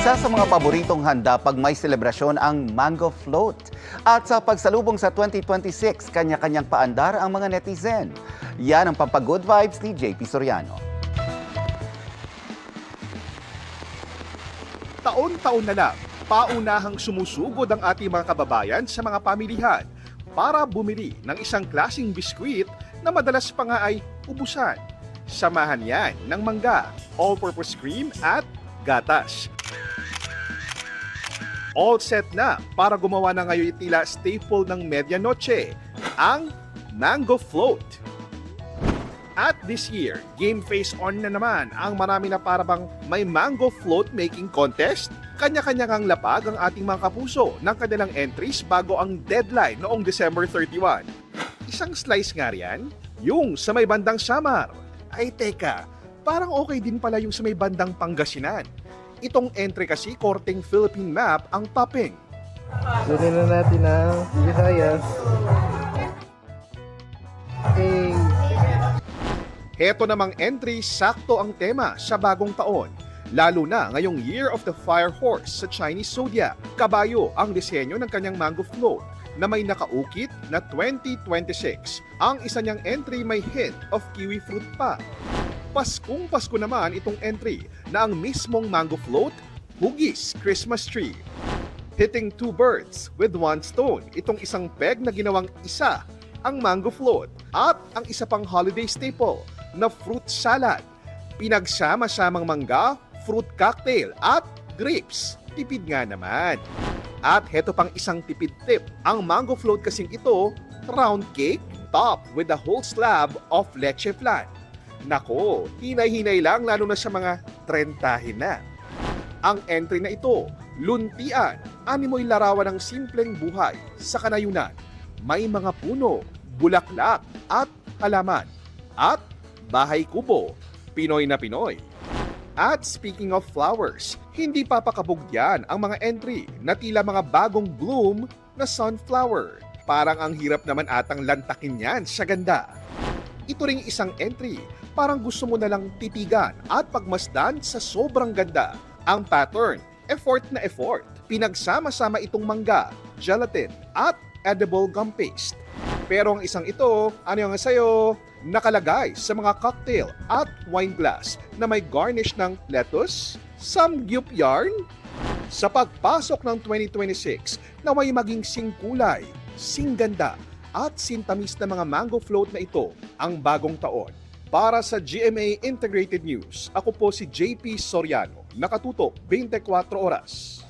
Isa sa mga paboritong handa pag may selebrasyon ang mango float. At sa pagsalubong sa 2026, kanya-kanyang paandar ang mga netizen. Yan ang pampagood vibes ni JP Soriano. Taon-taon na lang, paunahang sumusugod ang ating mga kababayan sa mga pamilihan para bumili ng isang klasing biskwit na madalas pa nga ay ubusan. Samahan yan ng mangga, all-purpose cream at gatas. All set na para gumawa na ngayon tila staple ng medianoche, ang mango float. At this year, game face on na naman ang marami na parabang may mango float making contest. Kanya-kanya ngang lapag ang ating mga kapuso ng kanilang entries bago ang deadline noong December 31. Isang slice nga riyan, yung sa may bandang Samar. Ay teka, parang okay din pala yung sa may bandang Pangasinan. Itong entry kasi korteng Philippine map ang topping. Sunin na natin ang Visayas. Okay. Heto namang entry, sakto ang tema sa bagong taon. Lalo na ngayong Year of the Fire Horse sa Chinese Zodiac. Kabayo ang disenyo ng kanyang mango float na may nakaukit na 2026. Ang isa niyang entry may hint of kiwi fruit pa. Paskong Pasko naman itong entry na ang mismong mango float, hugis Christmas tree. Hitting two birds with one stone, itong isang peg na ginawang isa ang mango float at ang isa pang holiday staple na fruit salad. Pinagsama-samang mangga, fruit cocktail at grapes. Tipid nga naman. At heto pang isang tipid tip. Ang mango float kasing ito, round cake topped with a whole slab of leche flan. Nako, hinay-hinay lang lalo na sa mga trentahin na. Ang entry na ito, luntian, animoy larawan ng simpleng buhay sa kanayunan. May mga puno, bulaklak at halaman. At bahay kubo, Pinoy na Pinoy. At speaking of flowers, hindi papakabog yan ang mga entry na tila mga bagong bloom na sunflower. Parang ang hirap naman atang lantakin yan sa ganda. Ito ring isang entry, parang gusto mo na lang titigan at pagmasdan sa sobrang ganda. Ang pattern, effort na effort. Pinagsama-sama itong mangga, gelatin at edible gum paste. Pero ang isang ito, ano yung sa'yo? Nakalagay sa mga cocktail at wine glass na may garnish ng lettuce, samgyup yarn. Sa pagpasok ng 2026, naway maging singkulay, singganda at sintamis na mga mango float na ito ang bagong taon. Para sa GMA Integrated News, ako po si JP Soriano, nakatutok 24 oras.